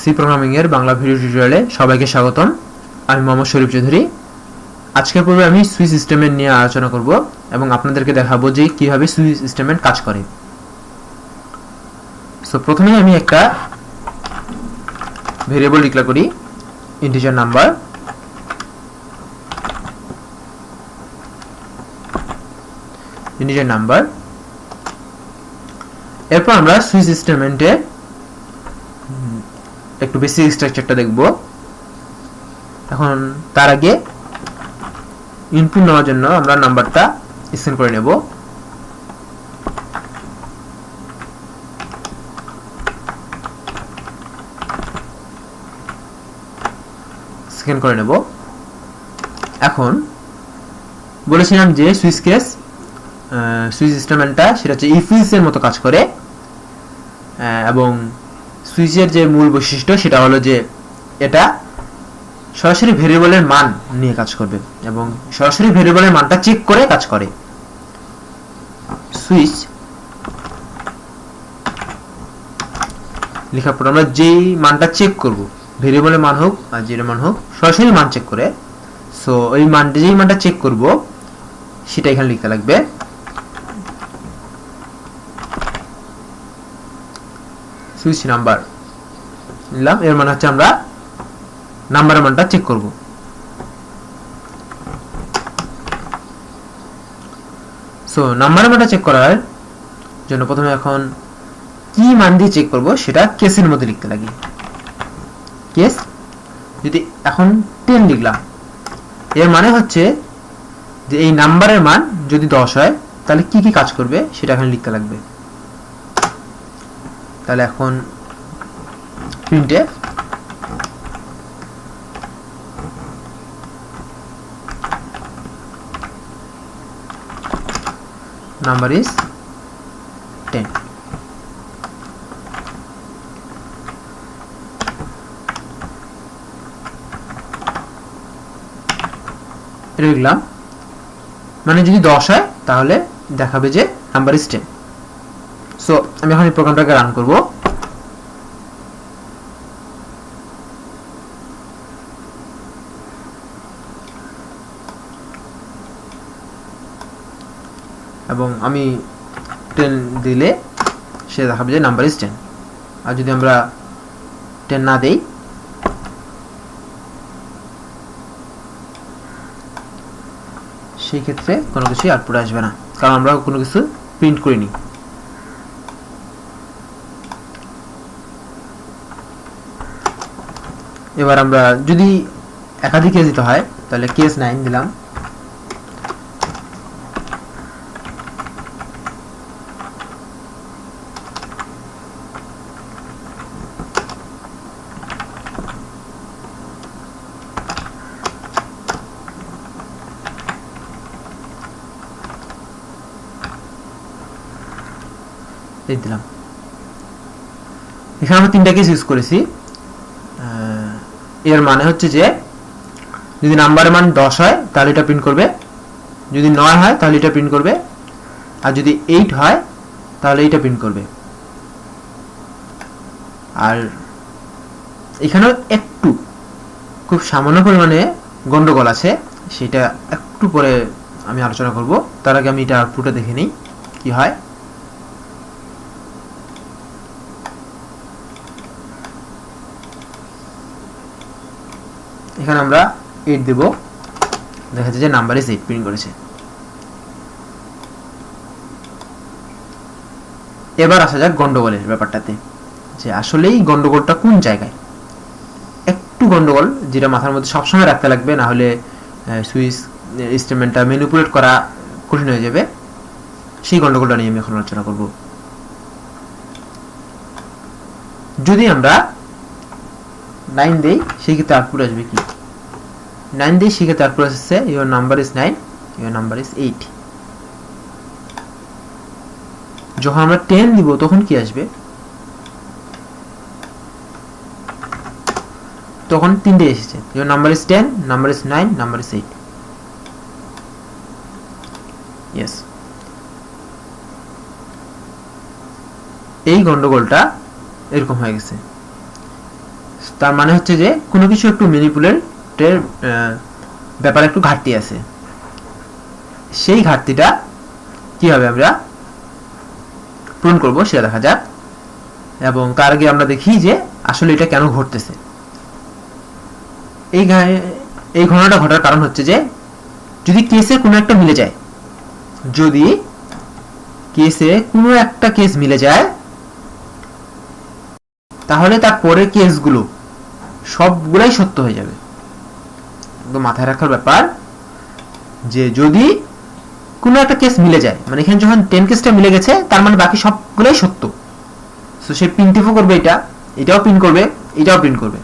C programming এর Bangla video টিউটোরিয়ালে সবাইকে স্বাগতম। আমি মোহাম্মদ শরীফ চৌধুরী। আজকের পর্বে আমি সুইচ স্টেটমেন্ট নিয়ে আলোচনা করব এবং আপনাদেরকে দেখাবো যে কিভাবে সুইচ স্টেটমেন্ট কাজ করে। সো প্রথমে আমি একটা ভেরিয়েবল ডিক্লেয়ার করি, ইন্টিজার নাম্বার। এরপর আমরা সুইচ স্টেটমেন্টে একটু বেসিক স্ট্রাকচারটা দেখব। এখন তার আগে ইনপুট নেওয়ার জন্য আমরা নাম্বারটা স্ক্যান করে নেব। এখন বলেছিলাম যে সুইচ স্টেটমেন্টটা সেটা হচ্ছে ইফ ইলস এর মতো কাজ করে এবং সুইচের যে মূল বৈশিষ্ট্য সেটা হলো যে এটা সরাসরি ভেরিয়েবলের মান নিয়ে কাজ করবে এবং সরাসরি ভেরিয়েবলের মানটা চেক করে কাজ করে। সুইচ লেখার পর আমরা যেই মানটা চেক করব, ভেরিয়েবলের মান হোক আর যেটা মান হোক, সরাসরি মান চেক করে। সো ওই মানটা যেই মানটা চেক করব সেটা এখানে লিখতে লাগবে। সুইচ নাম্বার নিলাম, এর মানে হচ্ছে আমরা নাম্বারের মানটা চেক করব। সো নাম্বারের মানটা চেক করার জন্য প্রথমে এখন কি মান দিয়ে চেক করব সেটা কেসের মধ্যে লিখতে লাগি। কেস যদি এখন 10 লিখলাম, এর মানে হচ্ছে যে এই নাম্বারের মান যদি 10 হয় তাহলে কি কি কাজ করবে সেটা এখানে লিখতে লাগবে। তাহলে এখন প্রিন্টে number is 10। এটা লিখলাম, মানে যদি 10 হয় তাহলে দেখাবে যে নাম্বার ইজ 10। সো আমি এখন এই প্রোগ্রামটাকে রান করব। এবং আমি 10 দিলে সে দেখাবে যে নাম্বার ইজ 10। আর যদি আমরা 10 না দেই সেই ক্ষেত্রে কোনো কিছু আউটপুট আসবে না, কারণ আমরা কোনো কিছু প্রিন্ট করিনি। এবার আমরা যদি একাধিক কেস দিতে হয় তাহলে কেস 9 দিলাম। দিলাম, এখানে আমরা 3টা কেস ইউজ করেছি। এর মানে হচ্ছে যে যদি নাম্বারের মান 10 হয় তাহলে এটা প্রিন্ট করবে, যদি 9 হয় তাহলে এটা প্রিন্ট করবে, আর যদি 8 হয় তাহলে এটা প্রিন্ট করবে। আর এখানেও একটু খুব সামান্য পরিমাণে গন্ডগোল আছে, সেটা একটু পরে আমি আলোচনা করব। তার আগে আমি এটা আউটপুটে দেখে নিই কি হয়। এখানে আমরা 8 দেব, দেখা যাচ্ছে যে নাম্বার ইজ 8 প্রিন্ট করেছে। এবার আসা যাক গন্ডগোলের ব্যাপারটাতে, যে আসলেই গন্ডগোলটা কোন জায়গায়। একটু গন্ডগোল যেটা মাথার মধ্যে সবসময় রাখতে লাগবে, না হলে সুইচ স্টেটমেন্টটা ম্যানিপুলেট করা কঠিন হয়ে যাবে। সেই গন্ডগোলটা নিয়ে আমি এখন আলোচনা করব। যদি আমরা 9 দেই সেই ক্ষেত্রে আউটপুট আসবে কি? 9 দেই সেই ক্ষেত্রে আউটপুট আসছে your number is 9, your number is 8। যখন আমরা 10 দিব তখন কি আসবে? তখন 3টে এসেছে, your number is 10, number is 9, number is 8। Yes, এই গন্ডগোলটা এরকম হয়ে গেছে। তার মানে হচ্ছে যে কোনো কিছু একটু ম্যানিপুলেটের ব্যাপারে একটু ঘাটতি আছে। সেই ঘাটতিটা কিভাবে আমরা পূরণ করব সেটা দেখা যাক, এবং তার আগে আমরা দেখি যে আসলে এটা কেন ঘটতেছে। এই ঘটনাটা ঘটার কারণ হচ্ছে যে যদি কেসে কোনো একটা মিলে যায়, যদি কেসে কোনো একটা কেস মিলে যায়, তাহলে তার পরের কেসগুলো সবগুলাই সত্য হয়ে যাবে। একদম মাথায় রাখার ব্যাপার যে যদি কোনো একটা কেস মিলে যায়, মানে এখানে যখন 10 কেসটা মিলে গেছে তার মানে বাকি সবগুলাই সত্য। সো সে প্রিন্টফও করবে, এটাও প্রিন্ট করবে, এটাও প্রিন্ট করবে।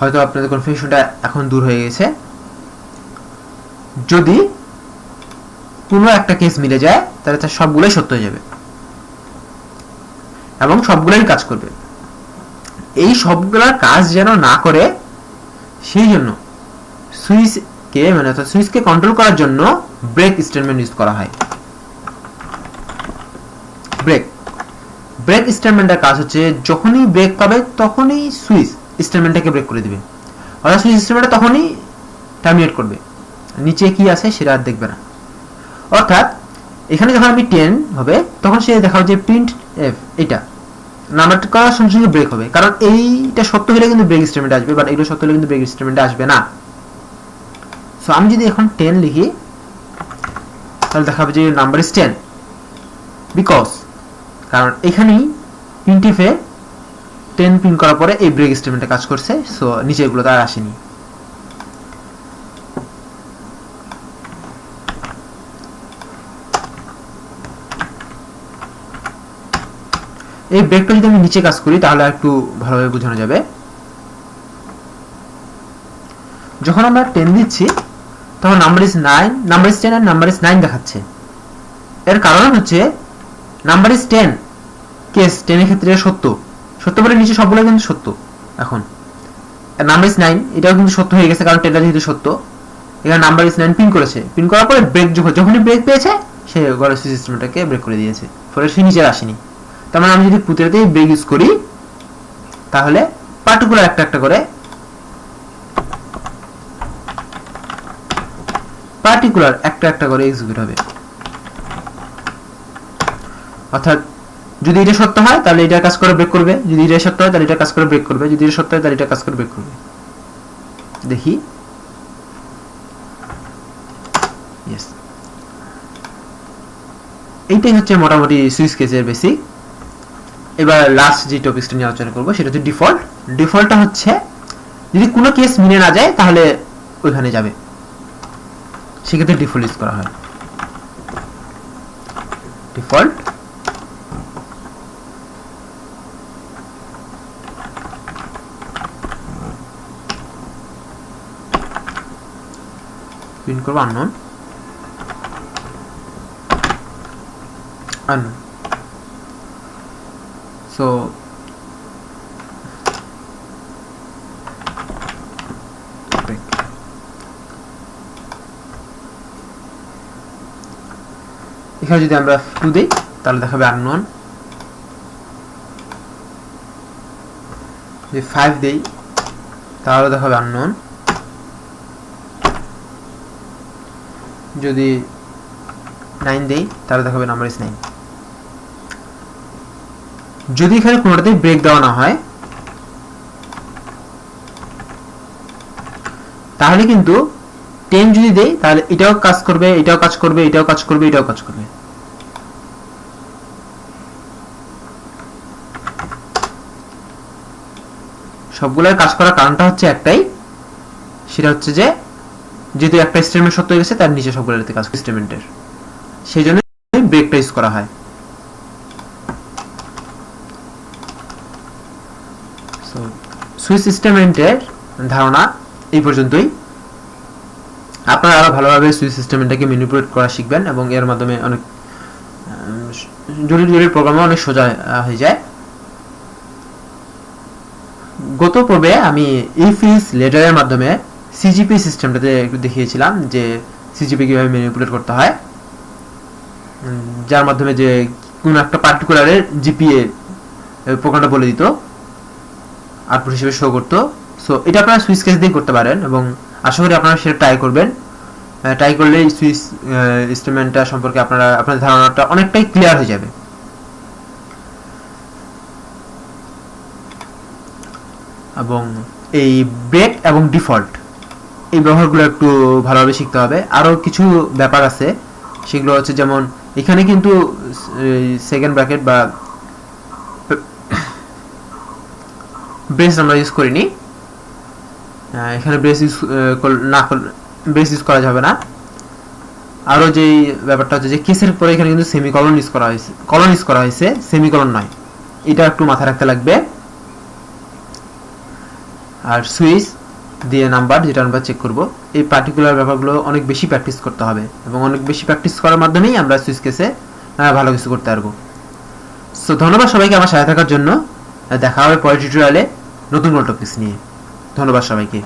হয়তো আপনাদের কনফিউশনটা এখন দূর হয়ে গেছে। যদি কোনো একটা কেস মিলে যায় তাহলে তার সবগুলাই সত্য হয়ে যাবে এবং সবগুলাই কাজ করবে। এই সবগুলার কাজ যেন না করে সেই জন্য সুইচকে কন্ট্রোল করার জন্য ব্রেক স্টেটমেন্ট ইউজ করা হয়। ব্রেক স্টেটমেন্টের কাজ হচ্ছে যখনই ব্রেক পাবে তখনই সুইচ স্টেটমেন্টটাকে ব্রেক করে দিবে, অর্থাৎ সুইচ স্টেটমেন্টটা তখনই টার্মিনেট করবে, নিচে কি আছে সেটা আর দেখবে না। অর্থাৎ এখানে যখন আমি 10 হবে তখন সে দেখাবে যে প্রিন্ট এফ, এটা নাম্বারটা করার সঙ্গে সঙ্গে ব্রেক হবে, কারণ এইটা সত্য হলে কিন্তু ব্রেক স্টেটমেন্ট আসবে, বাট এইটা সত্য হলে কিন্তু ব্রেক স্টেটমেন্ট আসবে না। সো আমি যদি এখন 10 লিখি তাহলে দেখাবে যে নাম্বার ইজ 10, বিকজ কারণ এখানেই প্রিন্টএফে 10 প্রিন্ট করার পরে এই ব্রেক স্টেটমেন্টটা কাজ করছে। সো নিচেগুলো তার আসেনি। এই ব্রেকটা যদি আমি নিচে কাজ করি তাহলে একটু ভালোভাবে বোঝানো যাবে। যখন আমরা 10 দিচ্ছি তখন নাম্বার ইজ 9, নাম্বার ইজ 10 আর নাম্বার ইজ 9 দেখাচ্ছে। এর কারণ হচ্ছে নাম্বার ইজ 10 কেস 10 এর ক্ষেত্রে সত্য বলে নিচে সবগুলো কিন্তু সত্য। এখন নাম্বার ইজ 9 এটাও কিন্তু সত্য হয়ে গেছে, কারণ 10টা যেহেতু সত্য। এখানে নাম্বার ইজ 9 প্রিন্ট করেছে, প্রিন্ট করার পরে ব্রেক যখনই ব্রেক পেয়েছে সে গড়ের সিস্টেমটাকে ব্রেক করে দিয়েছে, ফলে সে নিচে আসেনি। তার মানে আমি যদি পুতিরাতেই ব্রেক ইউজ করি তাহলে পার্টিকুলার একটা করে এক্সিকিউট হবে। অর্থাৎ যদি এটা সত্য হয় তাহলে এটা কাজ করে ব্রেক করবে, যদি এটা সত্য হয় তাহলে এটা কাজ করে ব্রেক করবে, যদি এটা সত্য হয় তাহলে এটা কাজ করে ব্রেক করবে। দেখি, ইয়েস, এইটাই হচ্ছে মোটামুটি সুইচ কেসের বেসিক। এবার লাস্ট যে টপিকটা নিয়ে আলোচনা করবো সেটা হচ্ছে ডিফল্ট। ডিফল্টটা হচ্ছে যদি কোনো কেস মিলে না যায় তাহলে ওইখানে যাবে, সেক্ষেত্রে ডিফল্ট ইউজ করা হয়। ডিফল্ট প্রিন্ট করবো আননোন। সো এখানে যদি আমরা 2 দিই তাহলে দেখাবে আননোন, যদি 5 দেই তাহলে দেখাবে আননোন, যদি 9 দেই তাহলে দেখাবে নাম্বার ইজ 9। যদি এখানে কোনোটাতেই ব্রেক দেওয়া না হয় তাহলে কিন্তু 10 যদি দেই তাহলে এটাও কাজ করবে, এটাও কাজ করবে, এটাও কাজ করবে, এটাও কাজ করবে। সবগুলোর কাজ করার কারণটা হচ্ছে একটাই, সেটা হচ্ছে যে যেহেতু একটা স্টেটমেন্ট সত্য হয়ে গেছে তার নিচে সবগুলোতে কাজ স্টেটমেন্টের, সেই জন্য ব্রেকটা ইউজ করা হয়। সুইচ স্টেটমেন্টের ধারণা এই পর্যন্তই। আপনারা আরো ভালোভাবে সুইচ সিস্টেমটাকে ম্যানিপুলেট করা শিখবেন এবং এর মাধ্যমে অনেক জটিল প্রোগ্রামে অনেক সোজা হয়ে যায়। গত পর্বে আমি ইফ ইজ লেটারের মাধ্যমে সিজিপি সিস্টেমটাতে একটু দেখিয়েছিলাম যে সিজিপি কিভাবে ম্যানিপুলেট করতে হয়, যার মাধ্যমে যে কোন একটা পার্টিকুলারের জিপিএ প্রোগ্রামটা বলে দিত, আউটপুট হিসেবে শো করতো। সো এটা আপনারা সুইচ কেস দিয়ে করতে পারেন এবং আশা করি আপনারা সেটা ট্রাই করবেন। ট্রাই করলে এই সুইচ স্টেটমেন্টটা সম্পর্কে আপনাদের ধারণাটা অনেকটাই ক্লিয়ার হয়ে যাবে। এবং এই ব্রেক এবং ডিফল্ট এই ব্যবহারগুলো একটু ভালোভাবে শিখতে হবে। আরও কিছু ব্যাপার আছে, সেগুলো হচ্ছে যেমন এখানে কিন্তু সেকেন্ড ব্র্যাকেট বা ব্রেস আমরা ইউজ করিনি, এখানে ব্রেস ইউজ ব্রেস ইউজ করা যাবে না। আরও যেই ব্যাপারটা হচ্ছে যে কেসের পরে এখানে কিন্তু সেমিকলন ইউজ করা হয়েছে, কলন ইউজ করা হয়েছে, সেমিকলন নয়, এটা একটু মাথায় রাখতে লাগবে। আর সুইচ দিয়ে নাম্বার যেটা আমরা চেক করব, এই পার্টিকুলার ব্যাপারগুলো অনেক বেশি প্র্যাকটিস করতে হবে এবং অনেক বেশি প্র্যাকটিস করার মাধ্যমেই আমরা সুইচ কেসে ভালো কিছু করতে পারবো। সো ধন্যবাদ সবাইকে আমার সাথে থাকার জন্য। দেখা হবে পরের টিউটোরিয়ালে নতুন কোনো টপিকস নিয়ে। ধন্যবাদ সবাইকে।